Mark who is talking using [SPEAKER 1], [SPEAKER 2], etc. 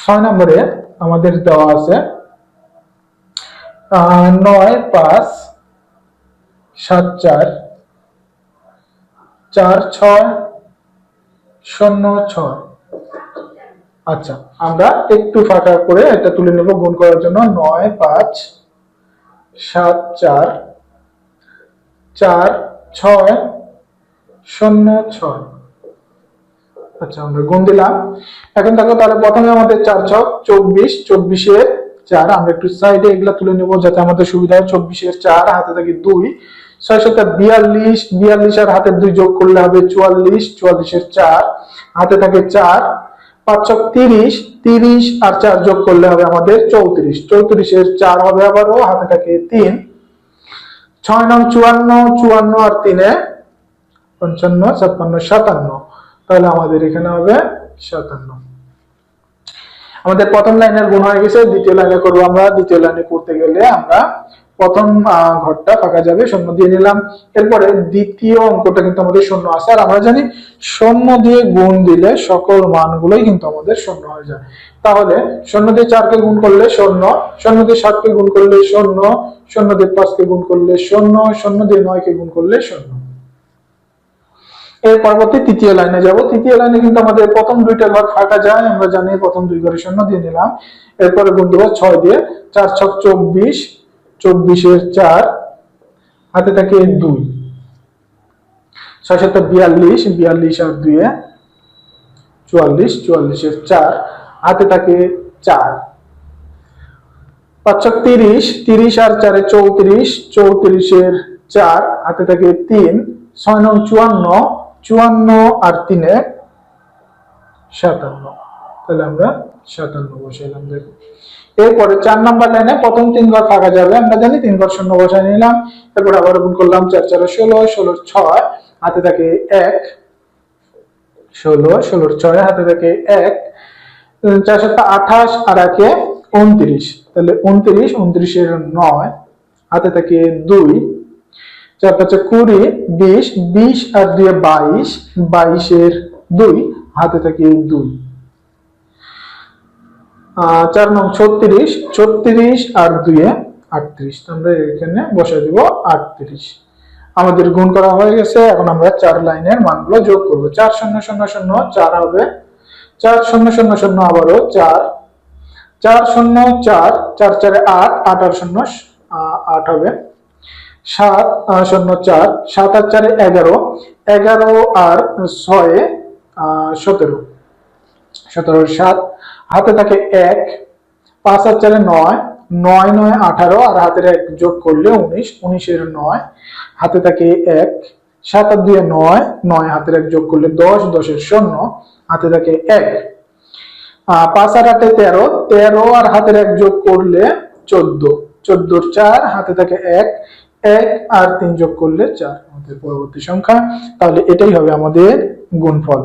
[SPEAKER 1] 6 নম্বরে আমাদের দেওয়া আছে 9 5 7 4 4 6 0 6। আচ্ছা, আমরা একটু ফাঁকা করে এটা তুলে নেব গুণ করার জন্য। 9 5 7 4 4 6 0 6। আচ্ছা, আমরা গুণ দিলাম। এখন দেখো তাহলে প্রথমে আমাদের 4 ছক 24, 24 এর 4 আমরা একটু সাইডে এগুলা তুলে নেব যাতে আমাদের সুবিধা হয়। 24 এর 4 হাতে থাকে 2, 6 7 42, 42 আর হাতে 2 যোগ করলে হবে 44, 44 এর 4 হাতে থাকে 4, 5 ছক 30, 30 আর 4 যোগ করলে হবে আমাদের 34, 34 এর 4 হবে আবারও হাতে থাকে 3, 6 9 54, 54 আর 3 55, 56, 57। তাহলে আমাদের এখানে হবে 57। আমাদের প্রথম লাইনের গুণ হয়ে গেছে। দ্বিতীয় লাইনে করব আমরা। দ্বিতীয় লাইনে করতে গেলে আমরা প্রথম ঘরটা ফাঁকা যাবে, শূন্য দিয়ে নিলাম। এরপরে দ্বিতীয় অঙ্কটা কিন্তু আমাদের শূন্য আছে, আর আমরা জানি শূন্য দিয়ে গুণ দিলে সকল মানগুলোই কিন্তু আমাদের শূন্য হয়ে যায়। তাহলে শূন্য দিয়ে 4 কে গুণ করলে শূন্য, শূন্য দিয়ে 7 কে গুণ করলে শূন্য, শূন্য দিয়ে 5 কে গুণ করলে শূন্য, শূন্য দিয়ে 9 কে গুণ করলে শূন্য। এর পরবর্তী তৃতীয় লাইনে যাব। তৃতীয় লাইনে কিন্তু আমাদের প্রথম দুইটা ঘর ফাঁকা যায়, আমরা জানি প্রথম দুই ঘরে শূন্য দিয়ে নিলাম। এরপরে গুণ দেব 6 দিয়ে, 4 ছক 24, 24 এর 4 হাতে থাকে 2, 6 7 42, 42 আর 2 44, 44 এর 4 হাতে থাকে 4, 5 ছক 30, 30 আর 4 34, 34 এর 4 হাতে থাকে 3, 6 9 54, 54 আর 3 57। তাহলে আমরা 57 বসাইলাম। দেখো এরপরে 4 নাম্বার লাইনে প্রথম 3 ঘর ফাঁকা যাবে, আমরা জানি 3 ঘর শূন্য বসাই নিলাম। এরপর আবার গুণ করলাম 4 4 16, 16 6 হাতে থাকে 1, 16, 16 6 হাতে থাকে 1, 4 7 28 আর 1 29। তাহলে 29, 29 এর 9 হাতে থাকে 2, 4 5 20, 20, 20 আর 2 22, 22 এর 2 হাতে থাকে 2, 4 9 36, 36 আর 2 38। আমরা এখানে বসাই দিব 38। আমাদের গুণ করা হয়ে গেছে। এখন আমরা 4 লাইনের মানগুলো যোগ করব। 4 0 0 0 4 হবে, 4 0 0 0 আবারও 4, 4 0 4, 4 4 8, 8 আর 0 8 হবে, 7 0 4, 7 আর 4 11, 11 আর 6 17, 17 7 হাতে থাকে 1, 5 আর 4 9, 9 9 18 আর হাতের 1 যোগ করলে 19, 19 এর 9 হাতে থাকে 1, 7 আর 2 9, 9 হাতের 1 যোগ করলে 10, 10 এর 0 হাতে থাকে 1, 5 আর 8 13, 13 আর হাতের 1 যোগ করলে 14, 14 এর 4 হাতে থাকে 1, 1 আর 3 যোগ করলে 4 আমাদের পরবর্তী সংখ্যা। তাহলে এটাই হবে আমাদের গুণফল।